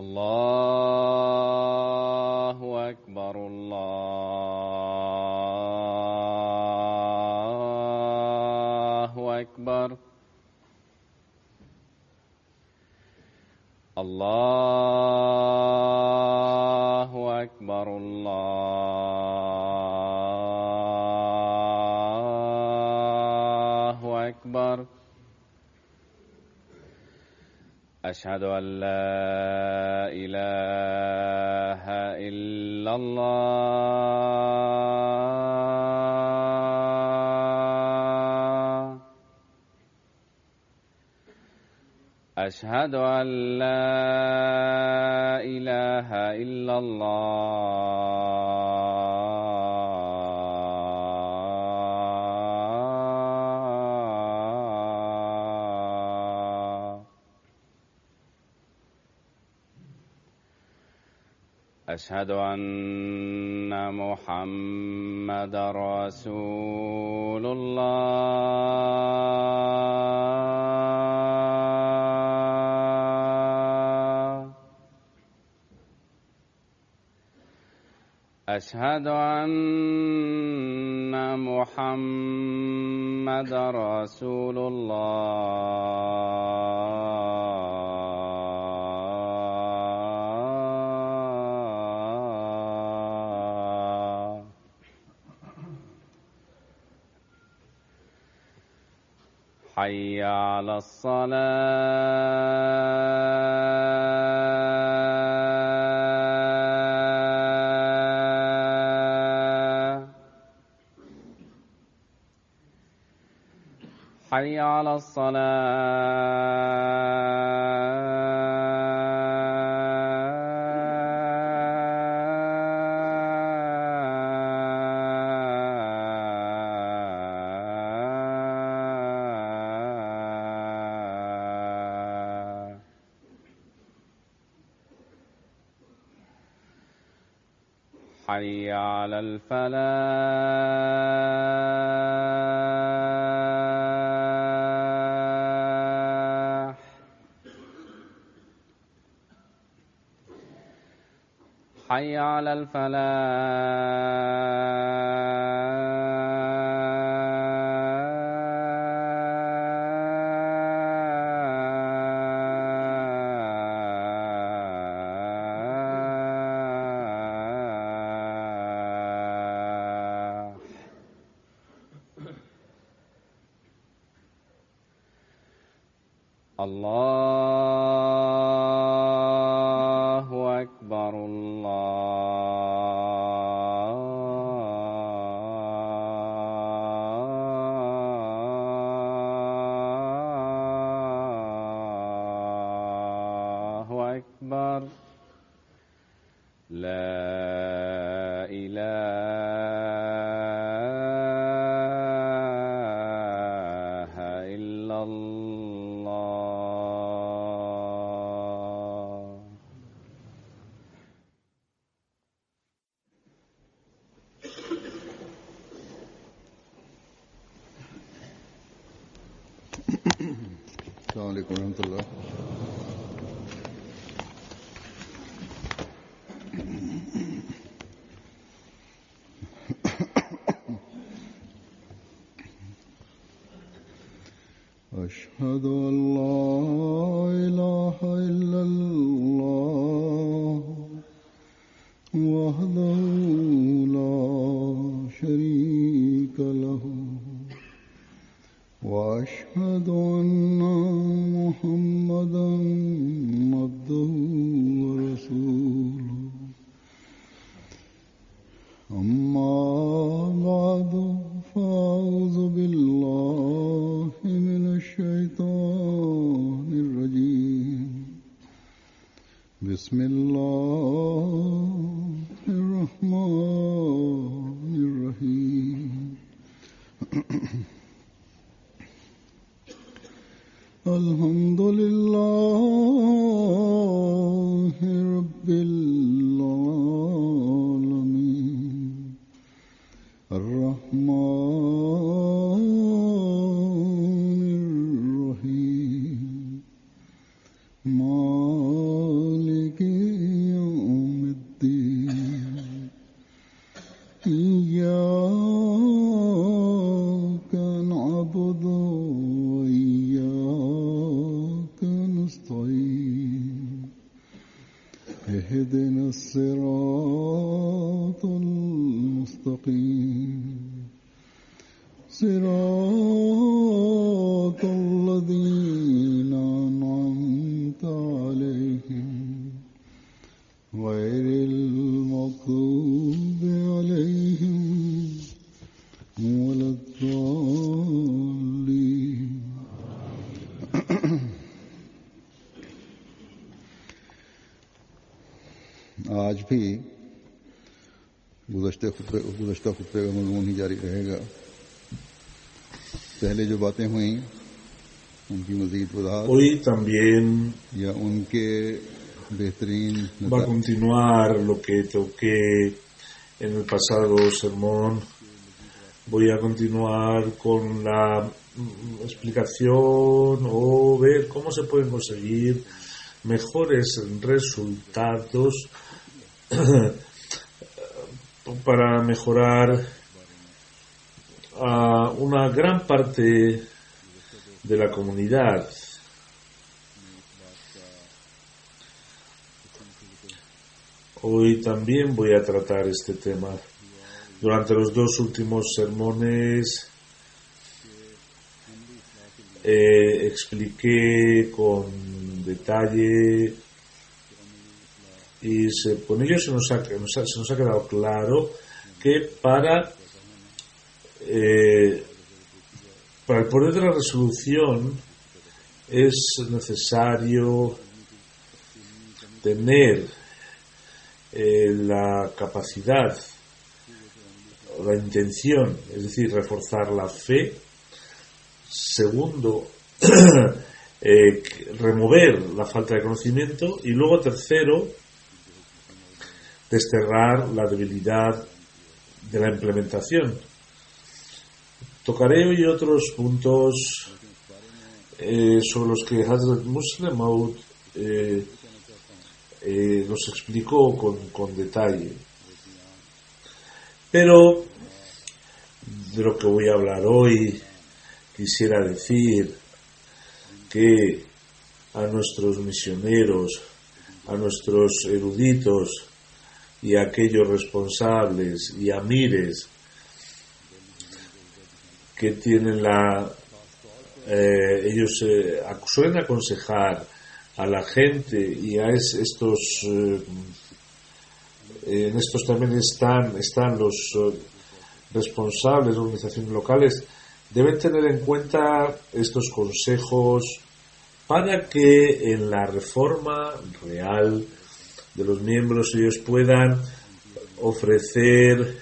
الله أكبر الله أكبر الله أكبر الله أكبر. أشهد أن لا إله إلا الله. أشهد أن لا إله إلا الله. أشهد أن محمدًا رسول الله. أشهد أن محمدًا رسول الله. حي على الصلاة. حي على الصلاة. حي على الفلاح. حي على الفلاح. الله أكبر الله أكبر. لا إله إلا الله. السلام عليكم ورحمة الله. أشهد أن لا إله إلا الله وحده لا شريك له وأشهد أن محمدًا عبده ورسوله. أما بعد فأعوذ بالله من الشيطان الرجيم. بسم الله الرحمن الرحيم. الحمد لله رب العالمين. الرحمن الرحيم. مالك إياك نعبد وإياك نستعين اهدنا الصراط المستقيم صراط الذين أنعمت عليهم غير المغضوب عليهم ولا الضالين. आज भी गुज़श्ता खुतबे का मज़मून ही जारी रहेगा. पहले जो बातें हुई उनकी मज़ीद वज़ाहत Hoy también या उनके बेहतरीन va a continuar lo que toqué en el pasado sermón. Voy a continuar con la explicación o ver cómo se pueden conseguir mejores resultados para mejorar a una gran parte de la comunidad. Hoy también voy a tratar este tema. Durante los dos últimos sermones expliqué con detalle y con ello se nos ha quedado claro que para el poder de la resolución es necesario tener la capacidad, la intención, es decir, reforzar la fe. Segundo, remover la falta de conocimiento. Y luego, tercero, desterrar la debilidad de la implementación. Tocaré hoy otros puntos sobre los que Hazrat Muslim Maud los explicó con detalle. Pero de lo que voy a hablar hoy, quisiera decir que a nuestros misioneros, a nuestros eruditos y a aquellos responsables y amires que tienen ellos suelen aconsejar a la gente y a estos en estos también están los responsables de organizaciones locales, deben tener en cuenta estos consejos para que en la reforma real de los miembros ellos puedan ofrecer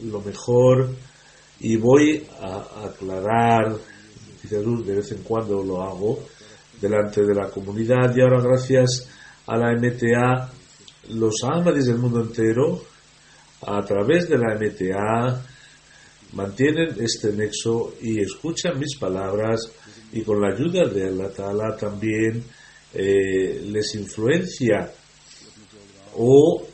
lo mejor. Y voy a aclarar, de vez en cuando lo hago delante de la comunidad, y ahora gracias a la MTA, los Ahmadis del mundo entero, a través de la MTA, mantienen este nexo y escuchan mis palabras, y con la ayuda de Allah Ta'ala también les influencia o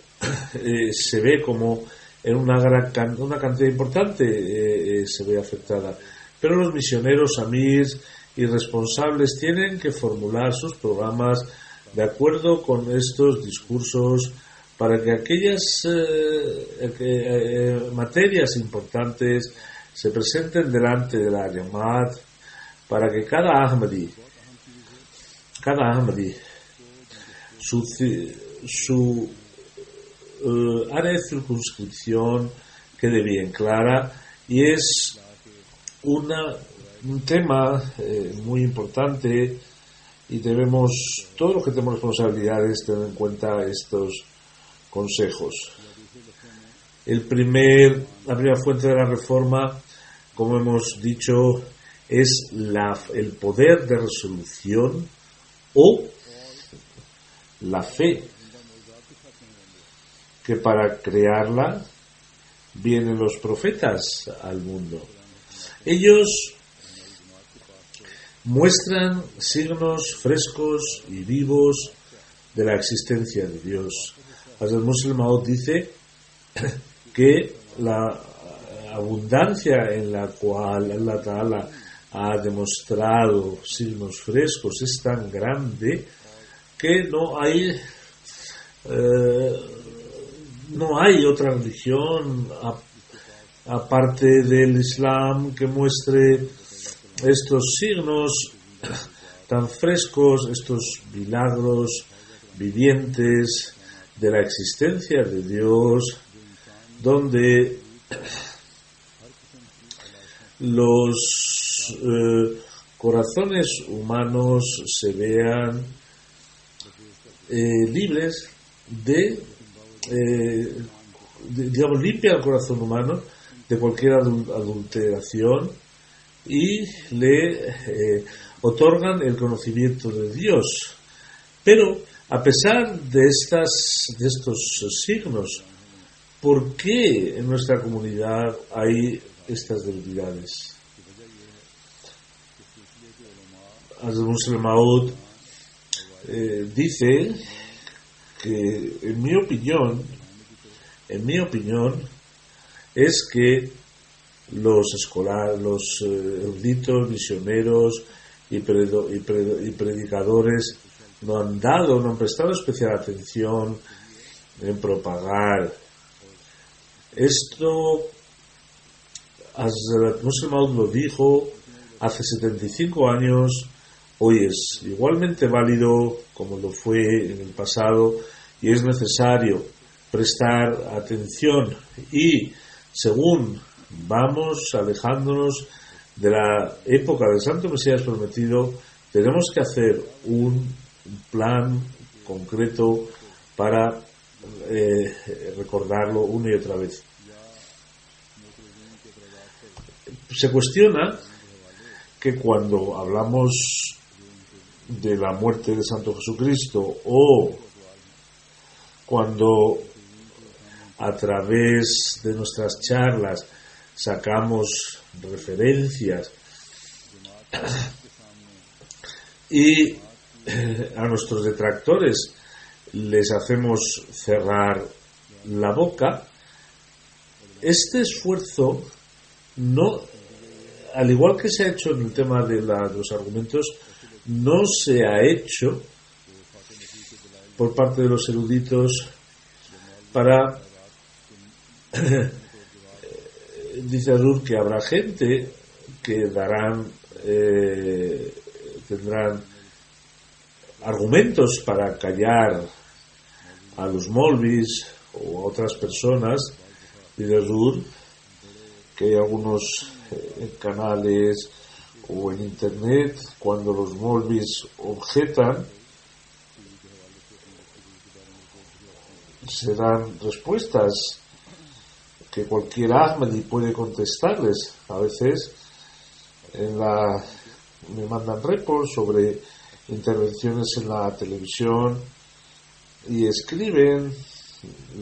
se ve como en una cantidad importante se ve afectada. Pero los misioneros, amirs y responsables tienen que formular sus programas de acuerdo con estos discursos para que aquellas materias importantes se presenten delante de la Jamaat, para que cada Ahmadi su área de circunscripción quede bien clara, y es un tema muy importante, y todos los que tenemos responsabilidades, tener en cuenta estos consejos. La primera fuente de la reforma, como hemos dicho, es el poder de resolución o la fe, que para crearla vienen los profetas al mundo. Ellos muestran signos frescos y vivos de la existencia de Dios. Hazrat Muslim Maud dice que la abundancia en la cual Allah Ta'ala ha demostrado signos frescos es tan grande que no hay otra religión aparte del Islam que muestre estos signos tan frescos, estos milagros vivientes de la existencia de Dios, donde los corazones humanos se vean libres digamos, limpia el corazón humano de cualquier adulteración y le otorgan el conocimiento de Dios. Pero a pesar de estos signos, ¿por qué en nuestra comunidad hay estas debilidades? Hazrat Musleh Maud dice que en mi opinión es que los eruditos, misioneros y predicadores no han prestado especial atención en propagar esto. Hazrat Musleh Maud lo dijo hace 75 años, hoy es igualmente válido como lo fue en el pasado, y es necesario prestar atención, y según vamos alejándonos de la época del Santo Mesías prometido, tenemos que hacer un plan concreto para recordarlo una y otra vez. Se cuestiona que cuando hablamos de la muerte de Santo Jesucristo, o cuando a través de nuestras charlas sacamos referencias y a nuestros detractores les hacemos cerrar la boca, este esfuerzo no, al igual que se ha hecho en el tema de los argumentos, no se ha hecho por parte de los eruditos para dice Arur que habrá gente que tendrán argumentos para callar a los molvis o a otras personas. Dice Arur que hay algunos canales o en internet, cuando los molvis objetan, se dan respuestas que cualquier Ahmadi puede contestarles. A veces me mandan reports sobre intervenciones en la televisión y escriben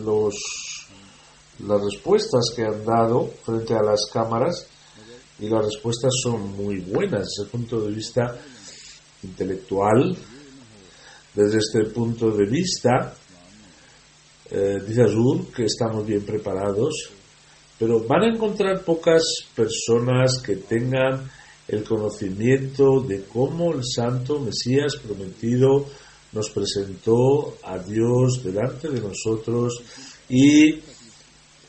las respuestas que han dado frente a las cámaras, y las respuestas son muy buenas desde el punto de vista intelectual. Desde este punto de vista, dice Azur que estamos bien preparados, pero van a encontrar pocas personas que tengan el conocimiento de cómo el Santo Mesías prometido nos presentó a Dios delante de nosotros y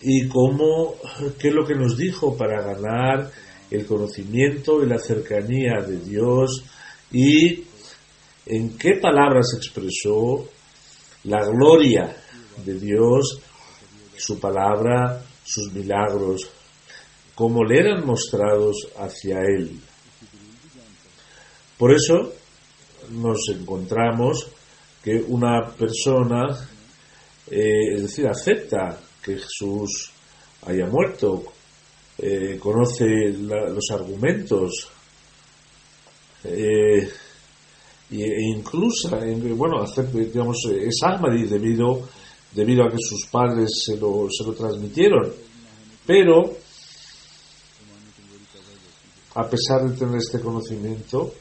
qué es lo que nos dijo para ganar el conocimiento y la cercanía de Dios, y en qué palabras expresó la gloria de Dios, su palabra, sus milagros, cómo le eran mostrados hacia Él. Por eso nos encontramos que una persona, es decir, acepta que Jesús haya muerto, conoce los argumentos, e incluso, digamos, es Ahmadi debido a que sus padres se lo transmitieron, pero a pesar de tener este conocimiento,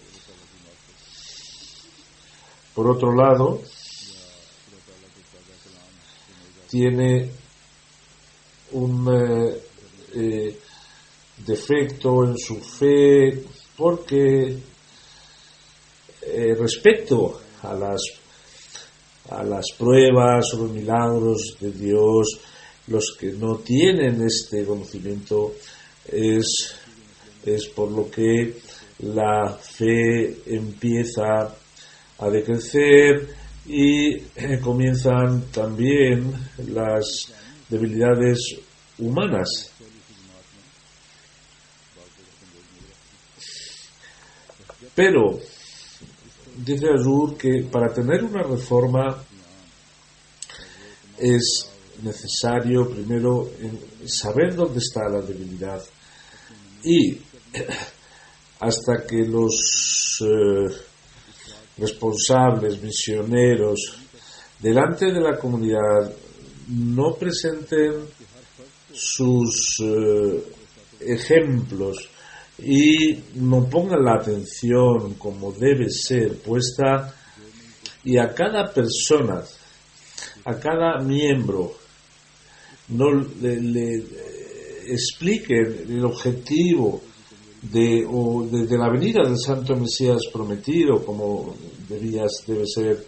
por otro lado, tiene un defecto en su fe, porque respecto a las pruebas o los milagros de Dios, los que no tienen este conocimiento, es por lo que la fe empieza a decrecer y comienzan también las debilidades humanas. Pero dice Azur que para tener una reforma es necesario primero saber dónde está la debilidad, y hasta que los responsables, misioneros, delante de la comunidad no presenten sus ejemplos y no pongan la atención como debe ser puesta, y a cada persona, a cada miembro, no le expliquen el objetivo de la venida del Santo Mesías prometido, como debe ser,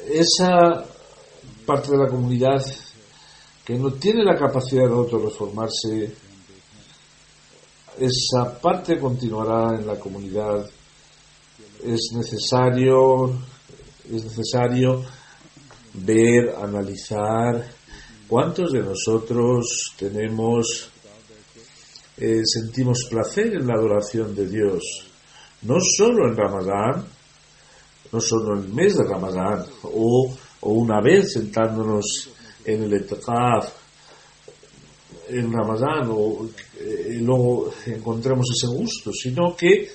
esa parte de la comunidad que no tiene la capacidad de autorreformarse, esa parte continuará en la comunidad. Es necesario ver, analizar cuántos de nosotros sentimos placer en la adoración de Dios, no solo en Ramadán, no solo en el mes de Ramadán, o una vez sentándonos en el etikaf en Ramadán, y luego encontremos ese gusto, sino que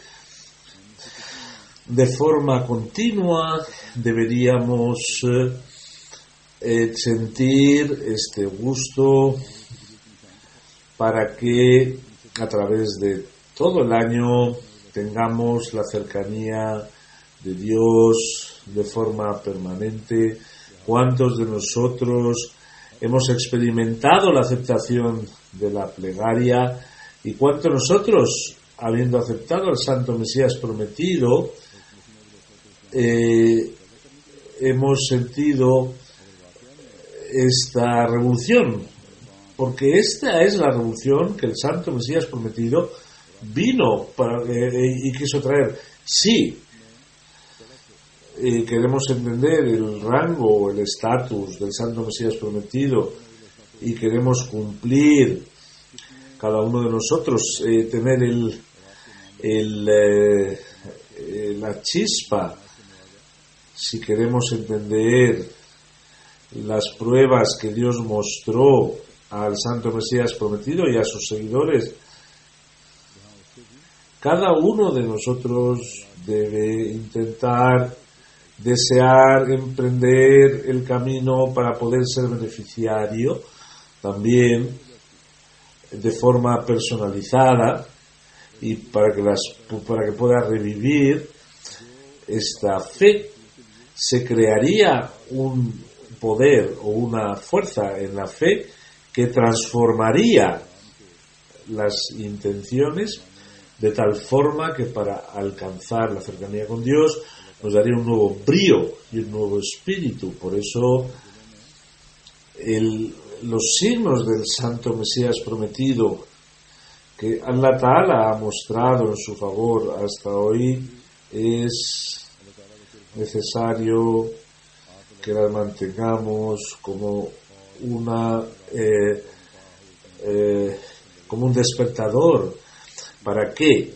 de forma continua deberíamos sentir este gusto, para que a través de todo el año tengamos la cercanía de Dios de forma permanente. ¿Cuántos de nosotros hemos experimentado la aceptación de la plegaria? ¿Y cuántos nosotros, habiendo aceptado al Santo Mesías prometido, hemos sentido esta revolución? Porque esta es la revolución que el Santo Mesías prometido vino y quiso traer. Sí, queremos entender el rango, el estatus del Santo Mesías prometido, y queremos cumplir cada uno de nosotros, tener la chispa, si queremos entender las pruebas que Dios mostró al Santo Mesías prometido y a sus seguidores. Cada uno de nosotros debe intentar, desear, emprender el camino para poder ser beneficiario también de forma personalizada, y para que pueda revivir esta fe. Se crearía un poder o una fuerza en la fe que transformaría las intenciones de tal forma que para alcanzar la cercanía con Dios nos daría un nuevo brío y un nuevo espíritu. Por eso los signos del Santo Mesías prometido que Allah Ta'ala ha mostrado en su favor hasta hoy, es necesario que las mantengamos como como un despertador, para que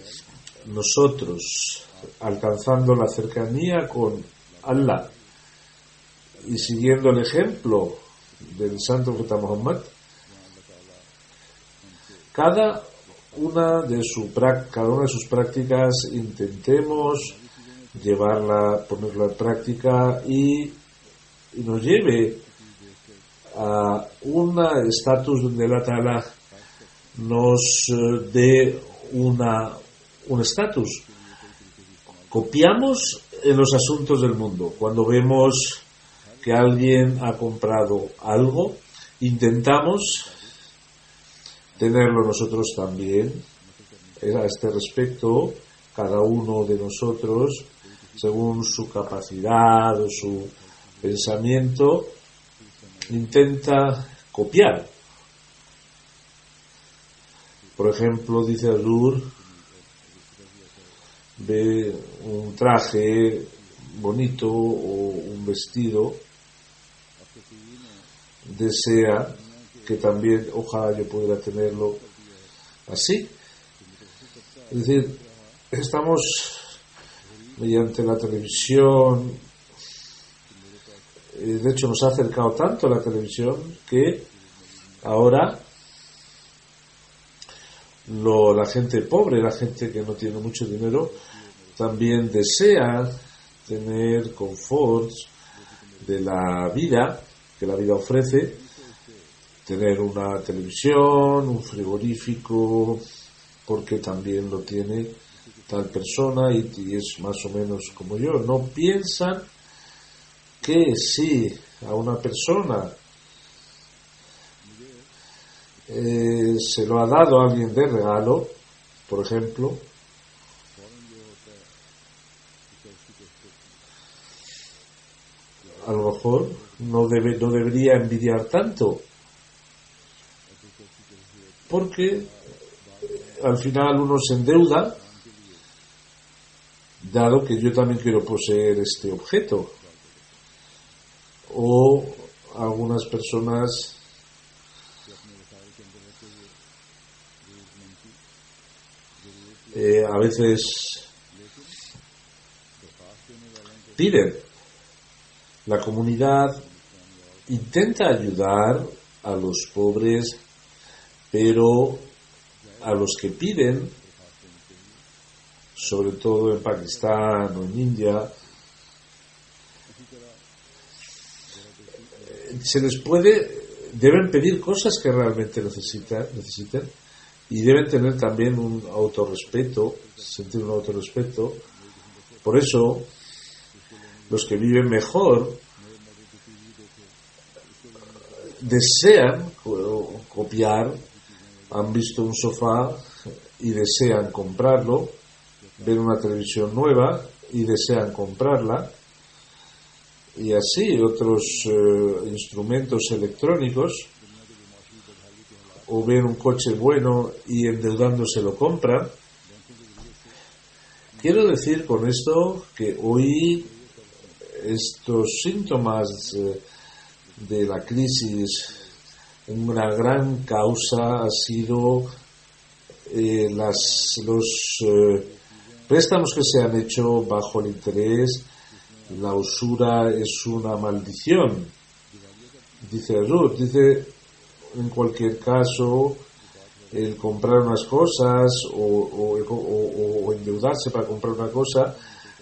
nosotros, alcanzando la cercanía con Allah y siguiendo el ejemplo del Santo Profeta Muhammad, cada una de sus prácticas intentemos ponerla en práctica y nos lleve a un estatus donde Allah Ta'ala nos dé un estatus. Copiamos en los asuntos del mundo. Cuando vemos que alguien ha comprado algo intentamos tenerlo nosotros también. A este respecto, cada uno de nosotros, según su capacidad o su pensamiento, intenta copiar. Por ejemplo, dice Azur, ve un traje bonito o un vestido, desea que también, ojalá yo pudiera tenerlo así. Es decir, estamos mediante la televisión, de hecho nos ha acercado tanto la televisión que ahora la gente pobre, la gente que no tiene mucho dinero, también desea tener confort de la vida que la vida ofrece, tener una televisión, un frigorífico, porque también lo tiene tal persona y es más o menos como yo. No piensan que si a una persona se lo ha dado a alguien de regalo, por ejemplo, a lo mejor no debería envidiar tanto, porque al final uno se endeuda, dado que yo también quiero poseer este objeto. O algunas personas a veces piden. La comunidad intenta ayudar a los pobres, pero a los que piden, sobre todo en Pakistán o en India, deben pedir cosas que realmente necesiten, y deben tener también un autorrespeto, sentir un autorrespeto. Por eso, los que viven mejor desean copiar, han visto un sofá y desean comprarlo, ven una televisión nueva y desean comprarla, y así otros instrumentos electrónicos, o ven un coche bueno y endeudándose lo compran. Quiero decir con esto que hoy estos síntomas de la crisis, una gran causa ha sido los préstamos que se han hecho bajo el interés. La usura es una maldición, dice Azur. Dice, en cualquier caso, el comprar unas cosas o endeudarse para comprar una cosa,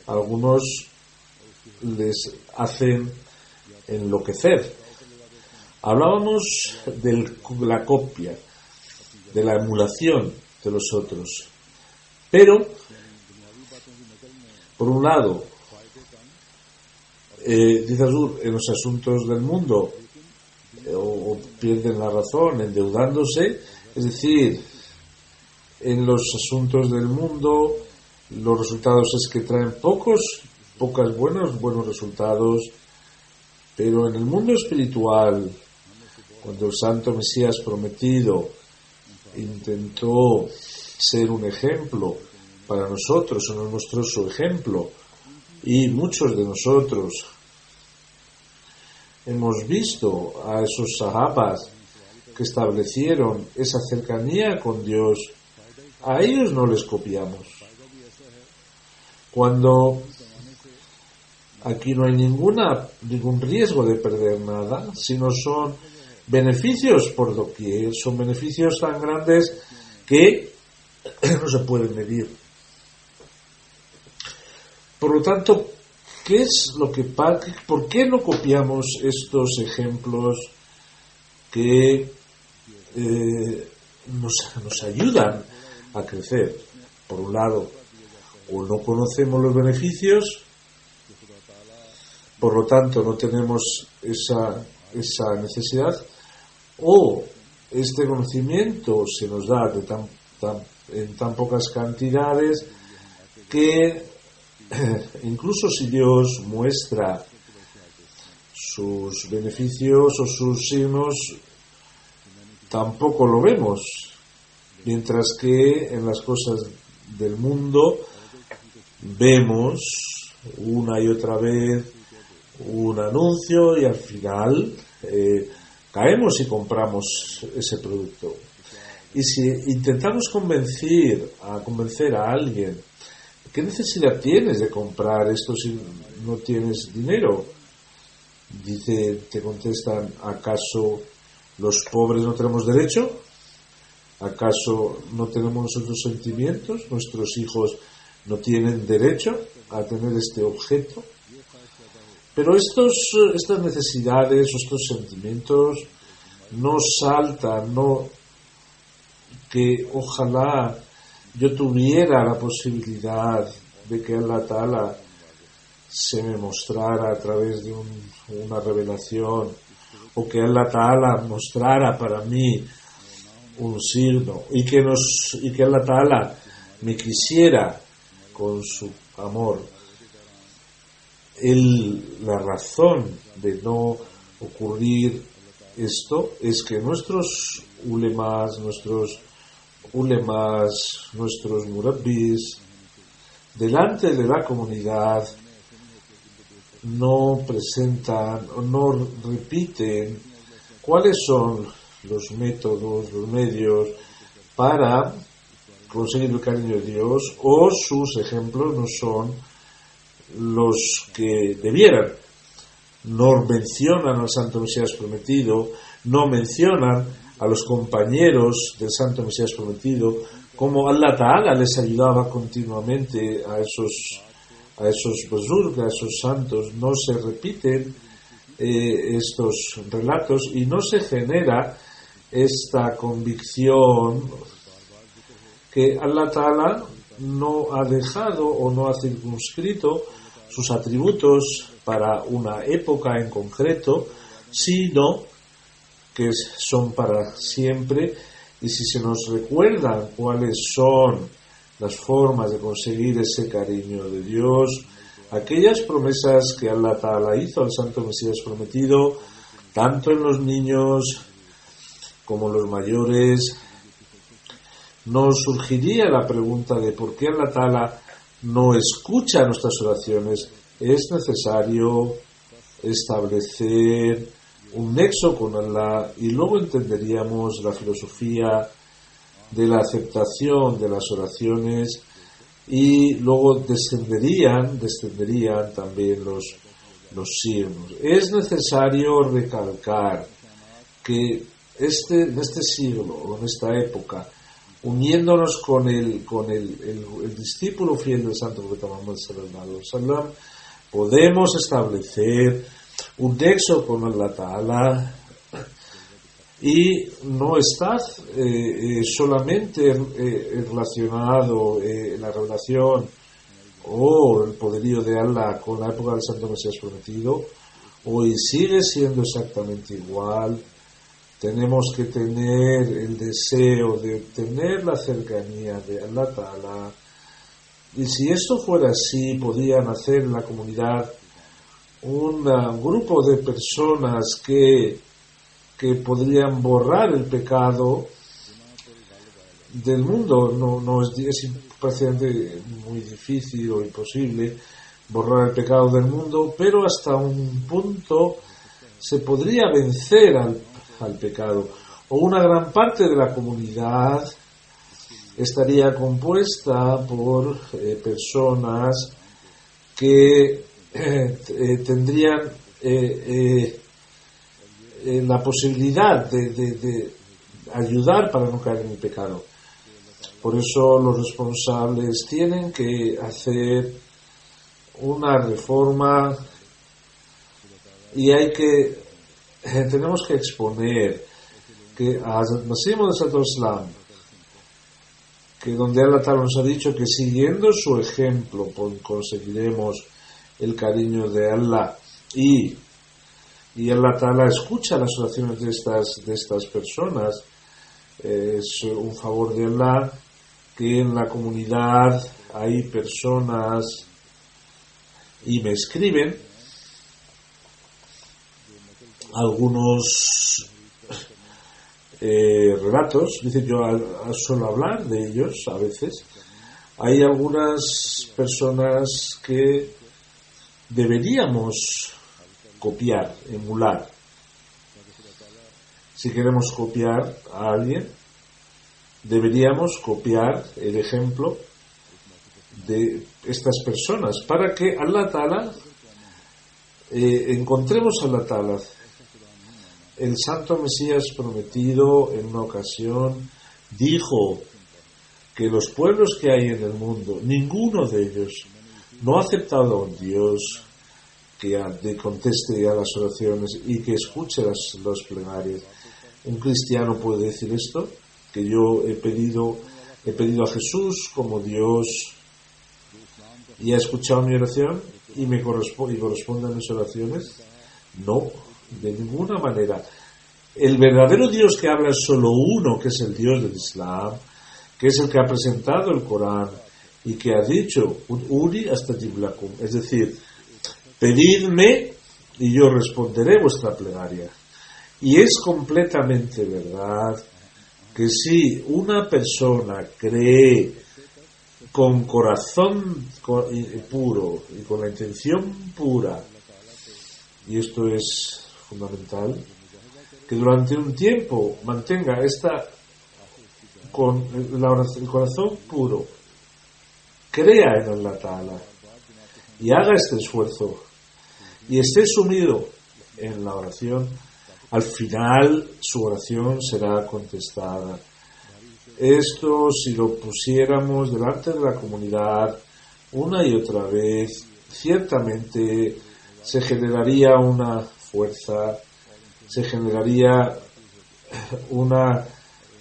algunos les hacen enloquecer. Hablábamos de la copia, de la emulación de los otros, pero por un lado, dice Azur, en los asuntos del mundo o pierden la razón endeudándose, es decir, en los asuntos del mundo los resultados es que traen buenos resultados, pero en el mundo espiritual, cuando el Santo Mesías prometido intentó ser un ejemplo para nosotros, o nos mostró su ejemplo, y muchos de nosotros hemos visto a esos sahabas que establecieron esa cercanía con Dios, a ellos no les copiamos. Cuando aquí no hay ningún riesgo de perder nada, sino son beneficios por doquier, son beneficios tan grandes que no se pueden medir. Por lo tanto, ¿por qué no copiamos estos ejemplos que nos ayudan a crecer? Por un lado, o no conocemos los beneficios, por lo tanto no tenemos esa necesidad, o este conocimiento se nos da en tan pocas cantidades que incluso si Dios muestra sus beneficios o sus signos, tampoco lo vemos, mientras que en las cosas del mundo vemos una y otra vez un anuncio y al final caemos y compramos ese producto. Y si intentamos convencer a alguien, ¿qué necesidad tienes de comprar esto si no tienes dinero? Te contestan, ¿acaso los pobres no tenemos derecho? ¿Acaso no tenemos nosotros sentimientos? ¿Nuestros hijos no tienen derecho a tener este objeto? Pero estas necesidades, estos sentimientos no saltan, que ojalá yo tuviera la posibilidad de que Allah Ta'ala se me mostrara a través de una revelación, o que Allah Ta'ala mostrara para mí un signo, y que Allah Ta'ala me quisiera con su amor. La razón de no ocurrir esto es que nuestros ulemas, nuestros murabbis, delante de la comunidad, no presentan o no repiten cuáles son los métodos, los medios para conseguir el cariño de Dios, o sus ejemplos no son los que debieran. No mencionan al Santo Mesías Prometido, no mencionan a los compañeros del Santo Mesías Prometido, como Allah Ta'ala les ayudaba continuamente a esos buzurg, a esos santos. No se repiten estos relatos y no se genera esta convicción que Allah Ta'ala no ha dejado o no ha circunscrito sus atributos para una época en concreto, sino que son para siempre. Y si se nos recuerdan cuáles son las formas de conseguir ese cariño de Dios, aquellas promesas que Allah Ta'ala hizo al Santo Mesías Prometido, tanto en los niños como en los mayores, nos surgiría la pregunta de por qué Allah Ta'ala no escucha nuestras oraciones. Es necesario establecer un nexo con Allah, y luego entenderíamos la filosofía de la aceptación de las oraciones, y luego descenderían también los signos. Es necesario recalcar que en este siglo, o en esta época, uniéndonos con el discípulo fiel del Santo Profeta Muhammad sallallahu alaihi wasallam, podemos establecer un nexo con Allah Ta'ala, y no está solamente relacionado la revelación o el poderío de Allah con la época del Santo Mesías Prometido. Hoy sigue siendo exactamente igual. Tenemos que tener el deseo de tener la cercanía de Allah Ta'ala, y si esto fuera así, podrían hacer en la comunidad un grupo de personas que podrían borrar el pecado del mundo. No es prácticamente muy difícil o imposible borrar el pecado del mundo, pero hasta un punto se podría vencer al pecado, o una gran parte de la comunidad estaría compuesta por personas que tendrían la posibilidad de ayudar para no caer en el pecado. Por eso los responsables tienen que hacer una reforma, y tenemos que exponer que a Masih Maud Islam, que donde Allah Ta'ala nos ha dicho que siguiendo su ejemplo conseguiremos el cariño de Allah, y y Allah Ta'ala escucha las oraciones de estas personas. Es un favor de Allah que en la comunidad hay personas y me escriben algunos relatos. Dice, yo suelo hablar de ellos a veces. Hay algunas personas que deberíamos copiar, emular. Si queremos copiar a alguien, deberíamos copiar el ejemplo de estas personas para que Allah Ta'ala encontremos a Allah Ta'ala. El santo Mesías prometido en una ocasión dijo que los pueblos que hay en el mundo, ninguno de ellos no ha aceptado a un Dios que conteste a las oraciones y que escuche las plegarias. Un cristiano puede decir esto, que yo he pedido a Jesús como Dios y ha escuchado mi oración y me corresponde a mis oraciones. No, de ninguna manera. El verdadero Dios que habla es solo uno, que es el Dios del Islam, que es el que ha presentado el Corán y que ha dicho Uri astajib lakum, es decir, pedidme y yo responderé vuestra plegaria. Y es completamente verdad que si una persona cree con corazón puro y con la intención pura, y esto es fundamental, que durante un tiempo mantenga con el corazón puro, crea en Allah Ta'ala y haga este esfuerzo y esté sumido en la oración, al final su oración será contestada. Esto, si lo pusiéramos delante de la comunidad una y otra vez, ciertamente se generaría una fuerza, se generaría una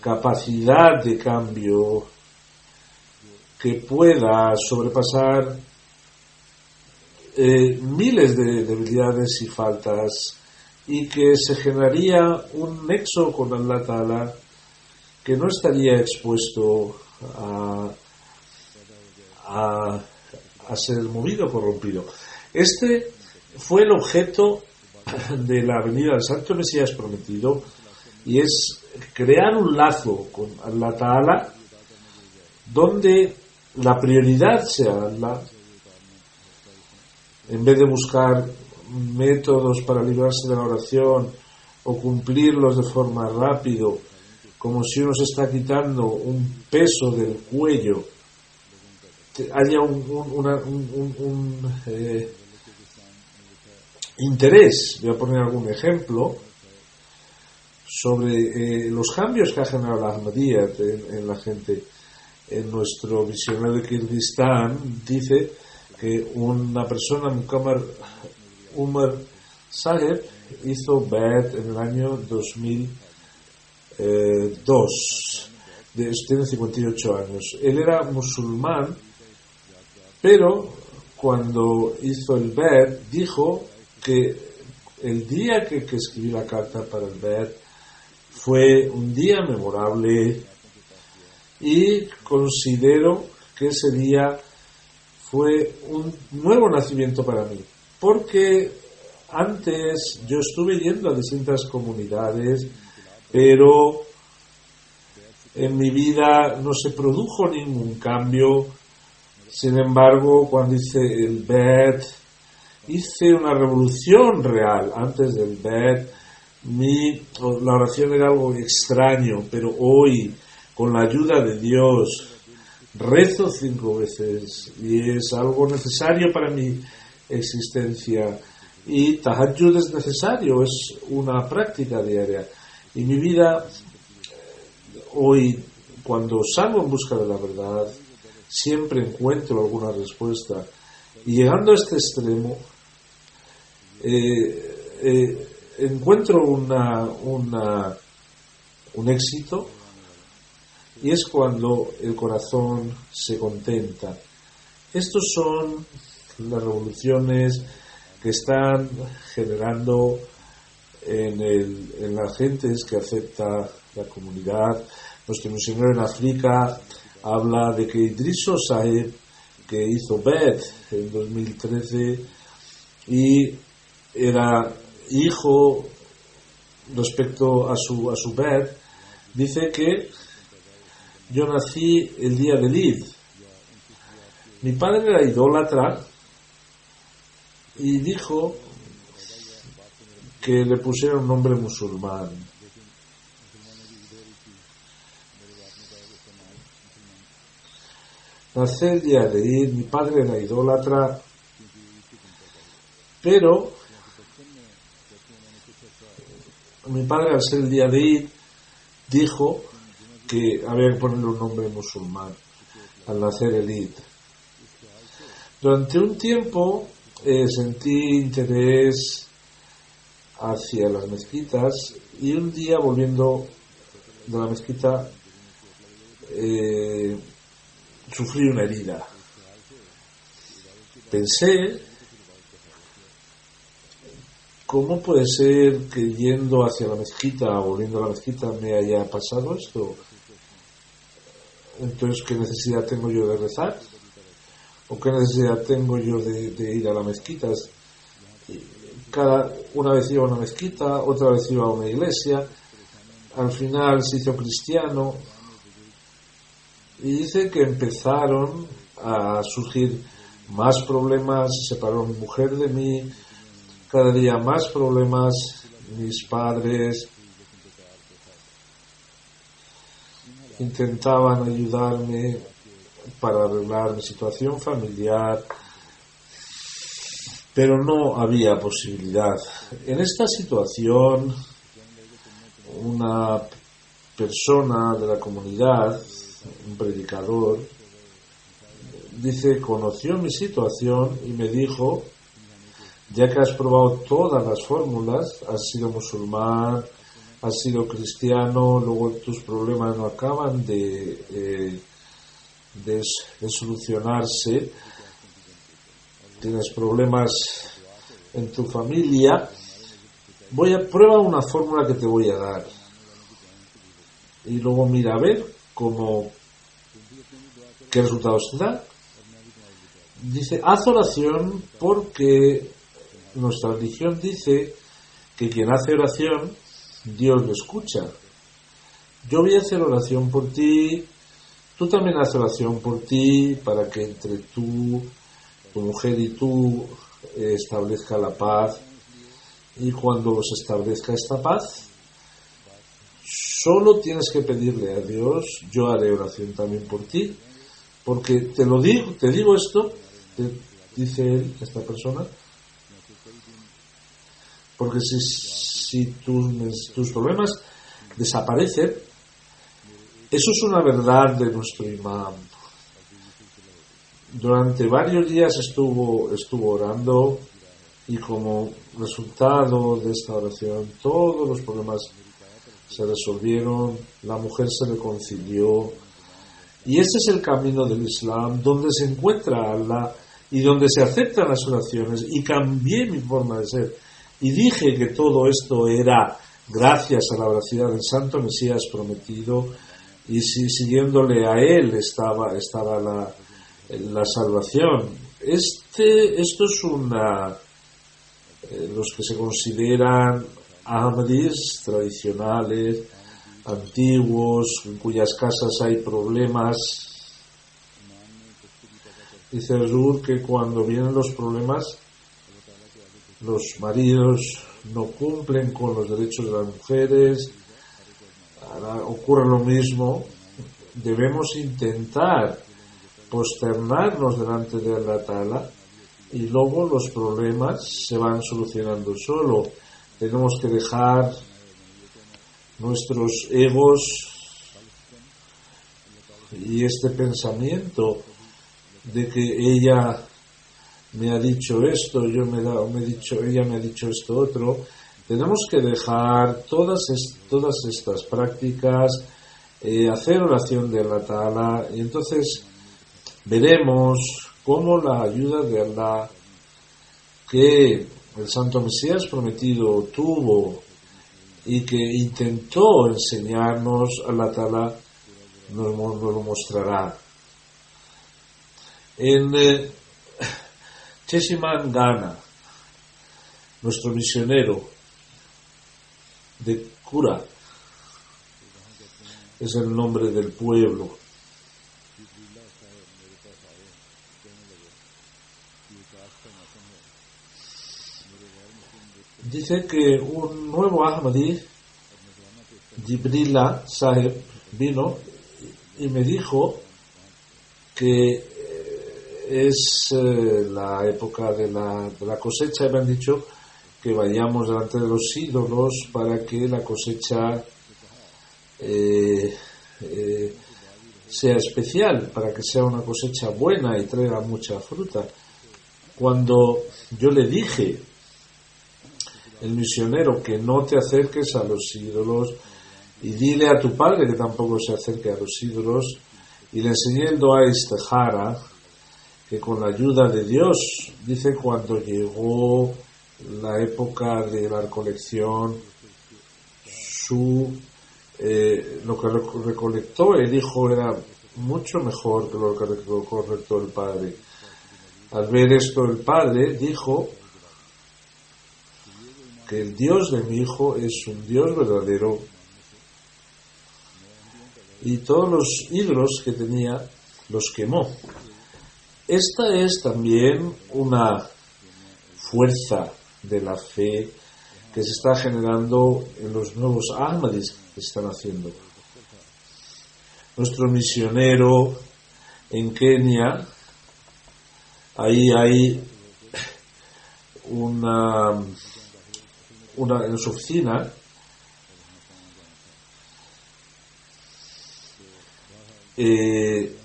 capacidad de cambio que pueda sobrepasar miles de debilidades y faltas, y que se generaría un nexo con Allah Ta'ala que no estaría expuesto a ser movido, corrompido. Este fue el objeto de la venida del Santo Mesías prometido, y es crear un lazo con Allah Ta'ala donde la prioridad sea Allah, en vez de buscar métodos para librarse de la oración o cumplirlos de forma rápido, como si uno se está quitando un peso del cuello, haya un interés. Voy a poner algún ejemplo sobre los cambios que ha generado la Ahmadiyya en la gente. En nuestro visionario de Kirguistán dice que una persona, Umar Saheb, hizo Bayat en el año 2002. Tiene 58 años. Él era musulmán, pero cuando hizo el Bayat dijo que el día que escribí la carta para el Bayat fue un día memorable, y considero que ese día fue un nuevo nacimiento para mí, porque antes yo estuve yendo a distintas comunidades, pero en mi vida no se produjo ningún cambio. Sin embargo, cuando hice el Bayat, hice una revolución real. Antes del Bayat, la oración era algo extraño, pero hoy, con la ayuda de Dios, rezo 5 veces y es algo necesario para mi existencia. Y Tahajjud es necesario, es una práctica diaria. Y mi vida hoy, cuando salgo en busca de la verdad, siempre encuentro alguna respuesta. Y llegando a este extremo, encuentro un éxito, y es cuando el corazón se contenta. Estos son las revoluciones que están generando en las gentes que acepta la comunidad. Nuestro misionero en África habla de que Idriso Saheb, que hizo Bet en 2013 y era hijo respecto a su Bet, dice que yo nací el día del Eid. Mi padre era idólatra y dijo que le pusiera un nombre musulmán. Nací el día de Eid, mi padre era idólatra, pero mi padre, al ser el día de Eid, dijo que había que ponerle un nombre musulmán al nacer el Eid. Durante un tiempo sentí interés hacia las mezquitas y un día, volviendo de la mezquita, sufrí una herida. Pensé, ¿cómo puede ser que yendo hacia la mezquita o volviendo a la mezquita me haya pasado esto? Entonces, ¿qué necesidad tengo yo de rezar? ¿O qué necesidad tengo yo de ir a la mezquita? Una vez iba a una mezquita, otra vez iba a una iglesia, al final se hizo cristiano. Y dice que empezaron a surgir más problemas, se separó mi mujer de mí, cada día más problemas, mis padres intentaban ayudarme para arreglar mi situación familiar, pero no había posibilidad. En esta situación, una persona de la comunidad, un predicador, dice, conoció mi situación y me dijo, ya que has probado todas las fórmulas, has sido musulmán, has sido cristiano, luego tus problemas no acaban de solucionarse, tienes problemas en tu familia, prueba una fórmula que te voy a dar y luego mira a ver qué resultados te da. Dice, haz oración porque nuestra religión dice que quien hace oración, Dios le escucha. Yo voy a hacer oración por ti, tú también haz oración por ti, para que entre tú, tu mujer y tú establezca la paz. Y cuando se establezca esta paz, solo tienes que pedirle a Dios, yo haré oración también por ti, porque te digo esto, dice él, esta persona, porque si tus problemas desaparecen, eso es una verdad de nuestro imán. Durante varios días estuvo orando y como resultado de esta oración todos los problemas se resolvieron, la mujer se reconcilió, y ese es el camino del Islam, donde se encuentra Allah y donde se aceptan las oraciones. Y cambié mi forma de ser y dije que todo esto era gracias a la veracidad del Santo Mesías prometido, y si siguiéndole a él estaba la salvación. Esto es los que se consideran Ahmadis tradicionales, antiguos, en cuyas casas hay problemas. Dice Zur que cuando vienen los problemas, los maridos no cumplen con los derechos de las mujeres. Ahora ocurre lo mismo. Debemos intentar posternarnos delante de Allah Ta'ala y luego los problemas se van solucionando solo. Tenemos que dejar nuestros egos y este pensamiento de que ella me ha dicho esto, ella me ha dicho esto otro. Tenemos que dejar todas estas prácticas, hacer oración de Allah Ta'ala, y entonces veremos cómo la ayuda de Allah que el Santo Mesías prometido tuvo y que intentó enseñarnos, Allah Ta'ala nos lo mostrará. En Chesiman Ghana, nuestro misionero de Cura, es el nombre del pueblo. Dice que un nuevo Ahmadi, Jibrila Saheb, vino y me dijo que es la época de la cosecha, y me han dicho que vayamos delante de los ídolos para que la cosecha sea especial, para que sea una cosecha buena y traiga mucha fruta. Cuando yo le dije, el misionero, que no te acerques a los ídolos, y dile a tu padre que tampoco se acerque a los ídolos, y le enseñé el Dua Istihara, que con la ayuda de Dios, dice, cuando llegó la época de la recolección, lo que recolectó el hijo era mucho mejor que lo que recolectó el padre. Al ver esto, el padre dijo que el Dios de mi hijo es un Dios verdadero, y todos los ídolos que tenía los quemó. Esta es también una fuerza de la fe que se está generando en los nuevos Ahmadis que están haciendo. Nuestro misionero en Kenia, ahí hay una en su oficina él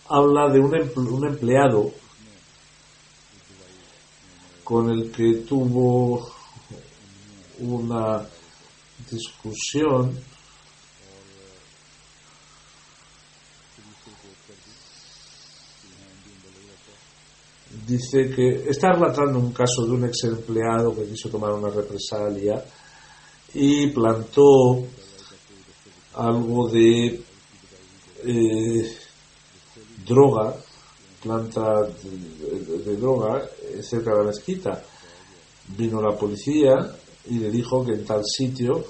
habla de un empleado con el que tuvo una discusión dice que está relatando un caso de un ex empleado que quiso tomar una represalia y plantó algo de droga, planta de droga cerca de la mezquita. Vino la policía y le dijo que en tal sitio,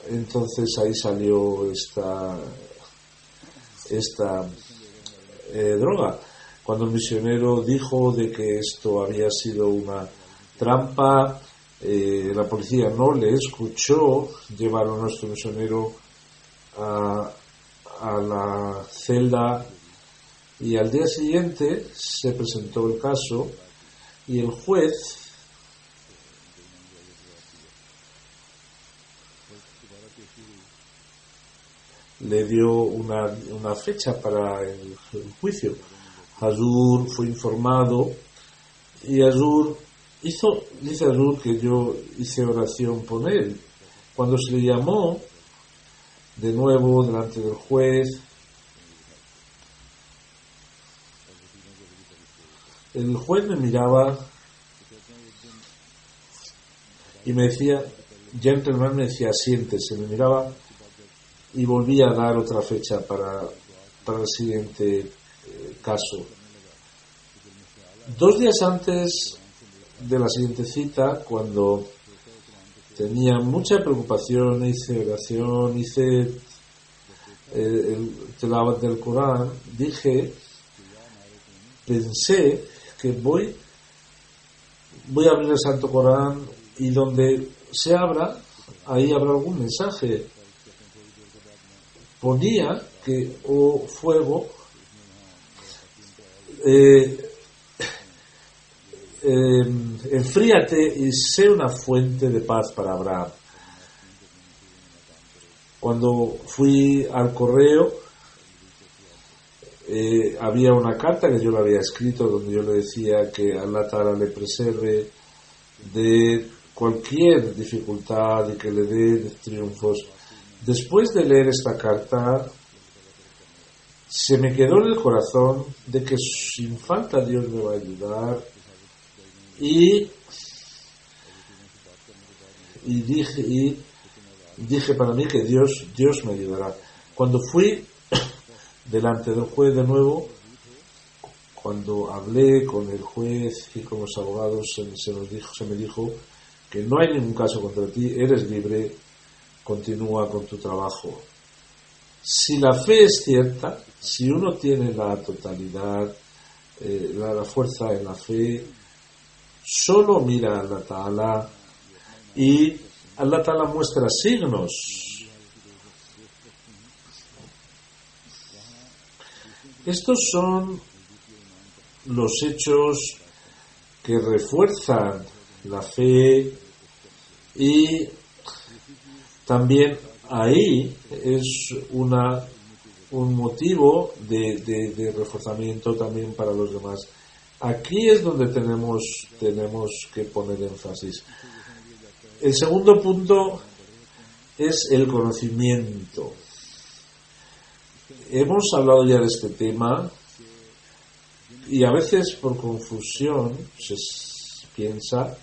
entonces ahí salió esta droga. Cuando el misionero dijo de que esto había sido una trampa, la policía no le escuchó, llevaron a nuestro misionero a la celda, y al día siguiente se presentó el caso y el juez le dio una fecha para el juicio. Hazur fue informado y Hazur dice Hazur que yo hice oración por él. Cuando se le llamó de nuevo delante del juez, el juez me miraba y me decía, gentleman, me decía, siéntese, me miraba y volvía a dar otra fecha para el siguiente caso. 2 días antes de la siguiente cita, cuando tenía mucha preocupación, hice oración, hice el tilawat del Corán, pensé que voy a abrir el Santo Corán y donde se abra, ahí habrá algún mensaje. Ponía que, oh fuego, enfríate y sé una fuente de paz para Abraham. Cuando fui al correo, había una carta que yo le había escrito donde yo le decía que Allah Ta'ala le preserve de cualquier dificultad y que le dé triunfos. Después de leer esta carta, se me quedó en el corazón de que sin falta Dios me va a ayudar y dije para mí que Dios me ayudará. Cuando fui delante del juez de nuevo, cuando hablé con el juez y con los abogados, se me dijo que no hay ningún caso contra ti, eres libre, continúa con tu trabajo. Si la fe es cierta, si uno tiene la totalidad, la fuerza en la fe, solo mira a Allah Ta'ala y Allah Ta'ala muestra signos. Estos son los hechos que refuerzan la fe, y también ahí es un motivo de reforzamiento también para los demás. Aquí es donde tenemos que poner énfasis. El segundo punto es el conocimiento. Hemos hablado ya de este tema y a veces por confusión se piensa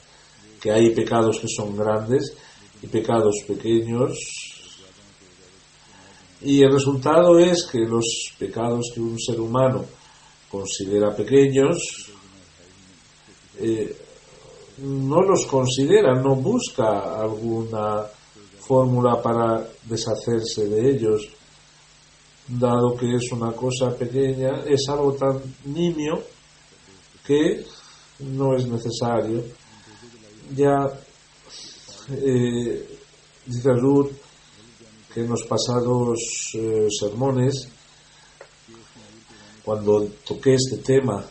que hay pecados que son grandes y pecados pequeños, y el resultado es que los pecados que un ser humano considera pequeños no los considera, no busca alguna fórmula para deshacerse de ellos, dado que es una cosa pequeña, es algo tan nimio que no es necesario. Ya dice Ruth que en los pasados sermones, cuando toqué este tema,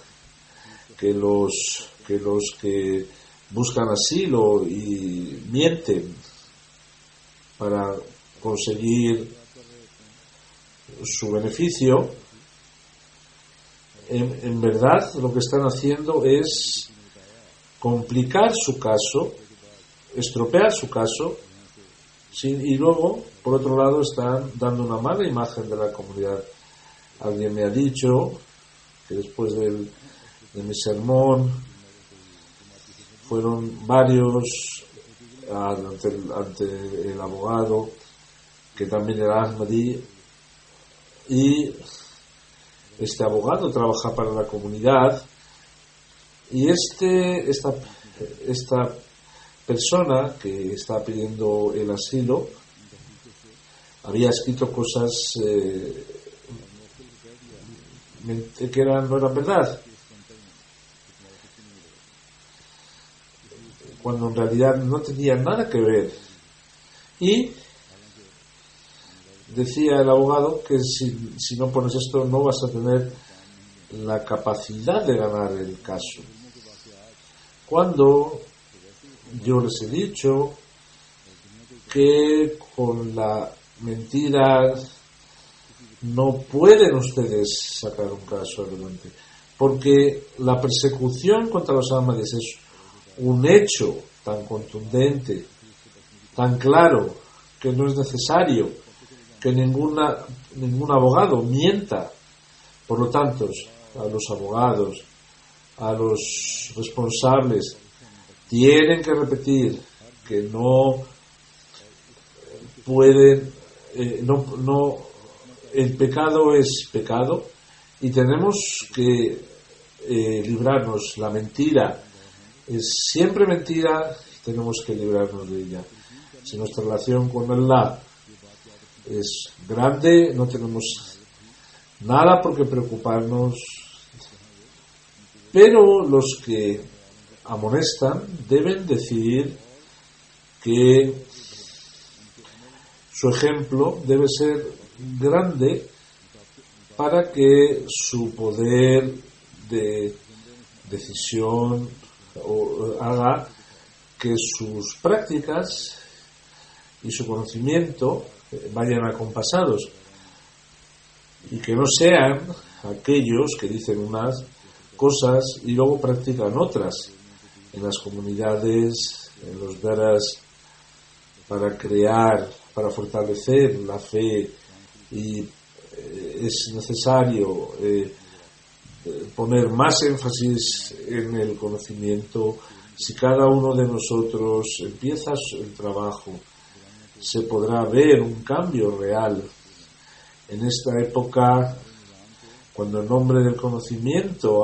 que los que buscan asilo y mienten para conseguir su beneficio, en verdad lo que están haciendo es complicar su caso, estropear su caso, y luego, por otro lado, están dando una mala imagen de la comunidad. Alguien me ha dicho que después de mi sermón fueron varios ante el abogado, que también era Ahmadi, y este abogado trabaja para la comunidad, y esta persona que está pidiendo el asilo había escrito cosas que no eran verdad, cuando en realidad no tenía nada que ver. Y decía el abogado que si no pones esto no vas a tener la capacidad de ganar el caso, cuando yo les he dicho que con la mentira no pueden ustedes sacar un caso adelante, porque la persecución contra los Ahmadis es un hecho tan contundente, tan claro, que no es necesario que ningún abogado mienta. Por lo tanto, a los abogados, a los responsables, tienen que repetir que no pueden, el pecado es pecado y tenemos que librarnos. La mentira es siempre mentira, tenemos que librarnos de ella. Si nuestra relación con Allah es grande, no tenemos nada por qué preocuparnos, pero los que amonestan deben decir que su ejemplo debe ser grande para que su poder de decisión haga que sus prácticas y su conocimiento vayan acompasados, y que no sean aquellos que dicen unas cosas y luego practican otras en las comunidades, en los daras, para fortalecer la fe, y es necesario poner más énfasis en el conocimiento Si cada uno de nosotros empieza el trabajo, se podrá ver un cambio real en esta época, cuando en nombre del conocimiento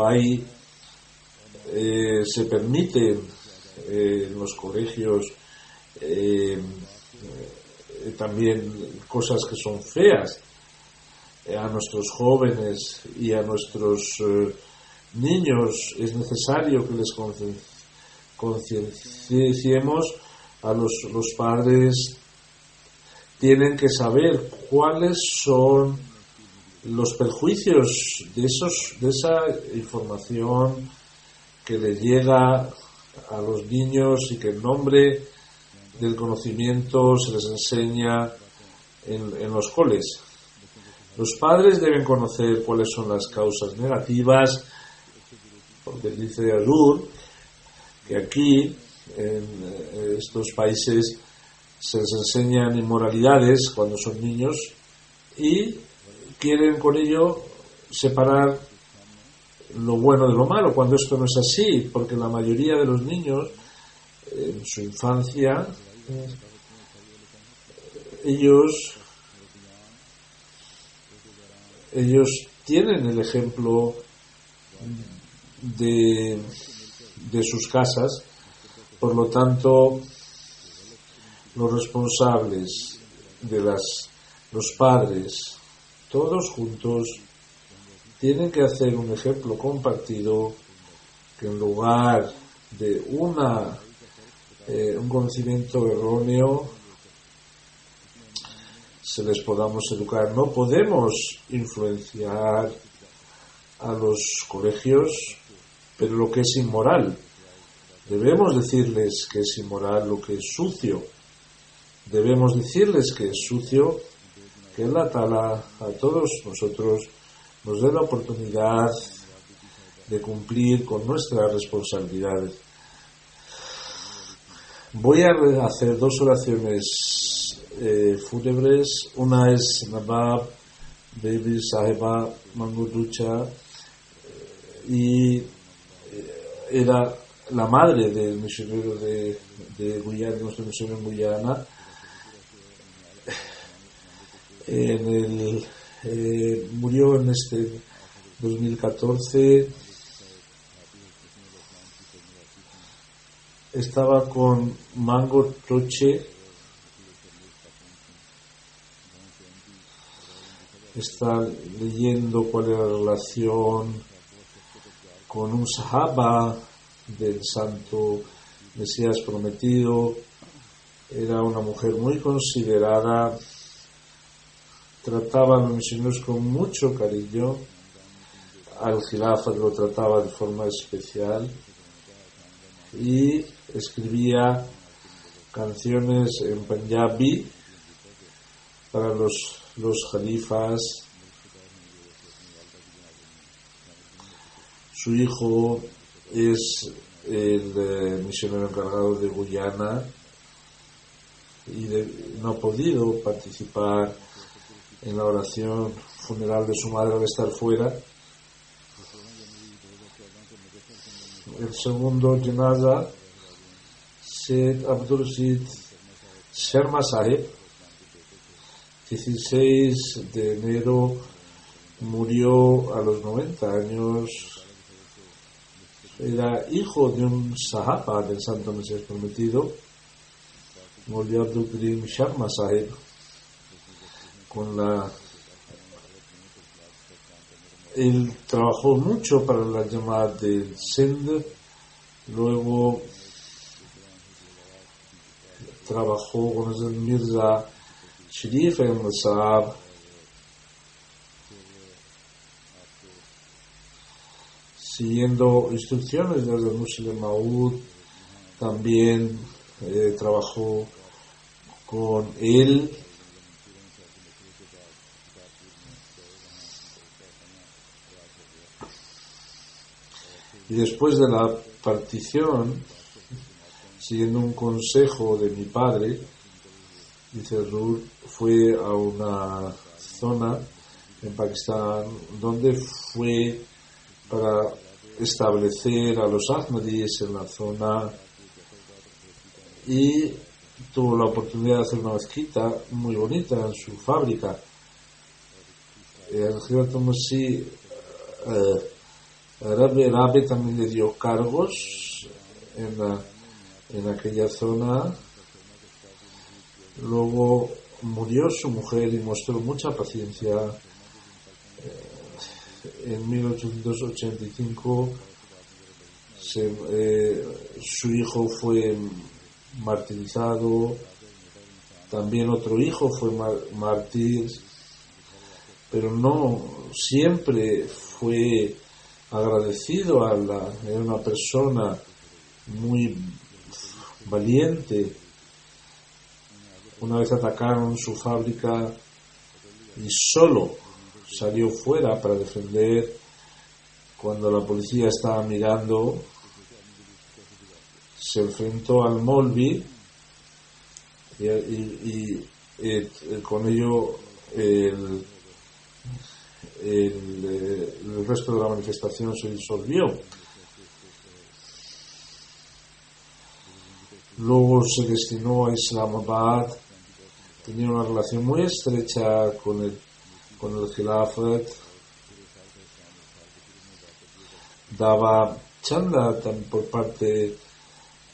se permiten en los colegios también cosas que son feas a nuestros jóvenes y a nuestros niños. Es necesario que les concienciemos a los padres. Tienen que saber cuáles son los perjuicios de esa información que les llega a los niños y que en nombre del conocimiento se les enseña en los coles. Los padres deben conocer cuáles son las causas negativas, porque dice Azur que aquí en estos países se les enseñan inmoralidades cuando son niños y quieren con ello separar lo bueno de lo malo, cuando esto no es así, porque la mayoría de los niños en su infancia ellos tienen el ejemplo de sus casas. Por lo tanto, los responsables los padres, todos juntos, tienen que hacer un ejemplo compartido, que en lugar de un conocimiento erróneo se les podamos educar. No podemos influenciar a los colegios, pero lo que es inmoral, debemos decirles que es inmoral, lo que es sucio, debemos decirles que es sucio, que Allah Ta'ala a todos nosotros nos dé la oportunidad de cumplir con nuestras responsabilidades. Voy a hacer dos oraciones fúnebres. Una es Nabab Baby Saheba Manguducha, y era la madre del misionero de Guyana, nuestro misionero en Guyana. Murió en este 2014. Estaba con Mango Toche. Está leyendo cuál era la relación con un sahaba del santo Mesías prometido. Era una mujer muy considerada, trataba a los misioneros con mucho cariño, al Khilafat lo trataba de forma especial y escribía canciones en Punjabi para los jalifas. Su hijo es el misionero encargado de Guyana y no ha podido participar en la oración funeral de su madre al estar fuera. El segundo janaza, Syed Abdul Rashid Sharma Sahib, 16 de enero, murió a los 90 años. Era hijo de un sahaba del Santo Mesías prometido, Maulvi Abdul Karim Sharma Sahib. Él trabajó mucho para la llamada del Sindh, luego trabajó con el Mirza Sharif Ahmad Saab, siguiendo instrucciones de Muslim Maud. También trabajó con él. Y después de la partición, siguiendo un consejo de mi padre, dice Rur, fue a una zona en Pakistán donde fue para establecer a los Ahmadis en la zona y tuvo la oportunidad de hacer una mezquita muy bonita en su fábrica. El Hizmet al-Masih Rabe también le dio cargos en aquella zona. Luego murió su mujer y mostró mucha paciencia. En 1885 su hijo fue martirizado, también otro hijo fue mártir, pero no siempre fue agradecido a Allah. Era una persona muy valiente. Una vez atacaron su fábrica y solo salió fuera para defender. Cuando la policía estaba mirando, se enfrentó al Molvi y con ello el resto de la manifestación se disolvió. Luego se destinó a Islamabad. Tenía una relación muy estrecha con el Khilafat. Daba chanda por parte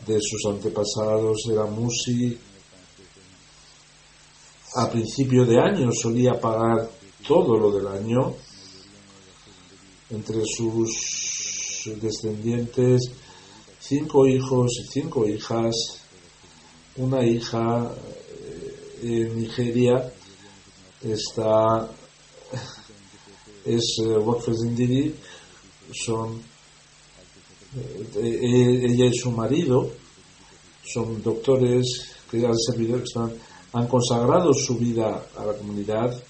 de sus antepasados. Era musi. A principio de año solía pagar todo lo del año. Entre sus descendientes, 5 hijos y 5 hijas. Una hija en Nigeria es Waqf Zindiri. Ella y su marido son doctores que han servido, han consagrado su vida a la comunidad.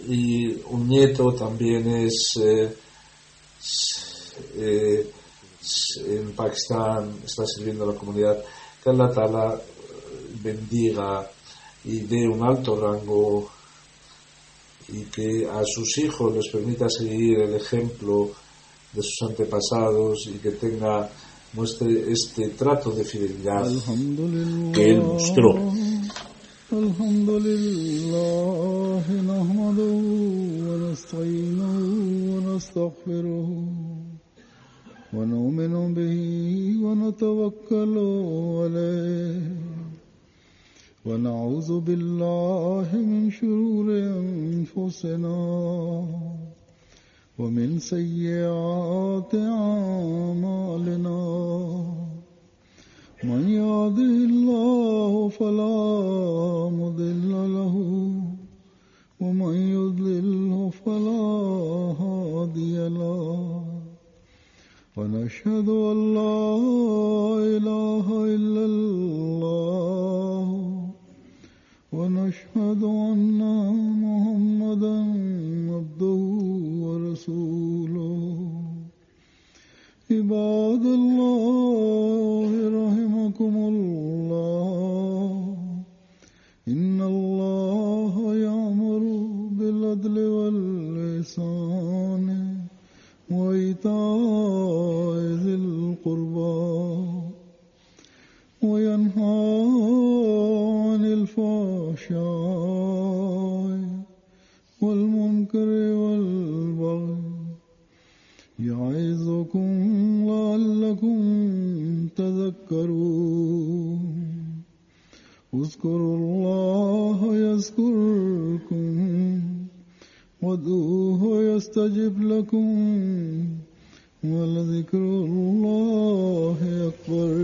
Y un nieto también en Pakistán, está sirviendo a la comunidad. Que Allah Ta'ala bendiga y dé un alto rango y que a sus hijos les permita seguir el ejemplo de sus antepasados y que muestre este trato de fidelidad que él mostró. Alhamdulillah, nahmaduhu wa nasta'inuhu wa nastaghfiruhu wa nu'minu bihi wa natawakkalu alayhi wa na'udhu billahi min shururi anfusina wa min sayyiati a'malina. من يهده الله فلا مضل له ومن يضلله فلا هادي له ونشهد أن لا إله إلا الله ونشهد أن محمدا عبده ورسوله. عباد الله رحمكم الله إن الله يأمر بالعدل والإحسان وإيتاء ذي القربى وينهى عن الفحشاء والمنكر والبغي يعظكم لعلكم تذكرون. اذكروا الله يذكركم وادعوه يستجب لكم ولذكر الله أكبر.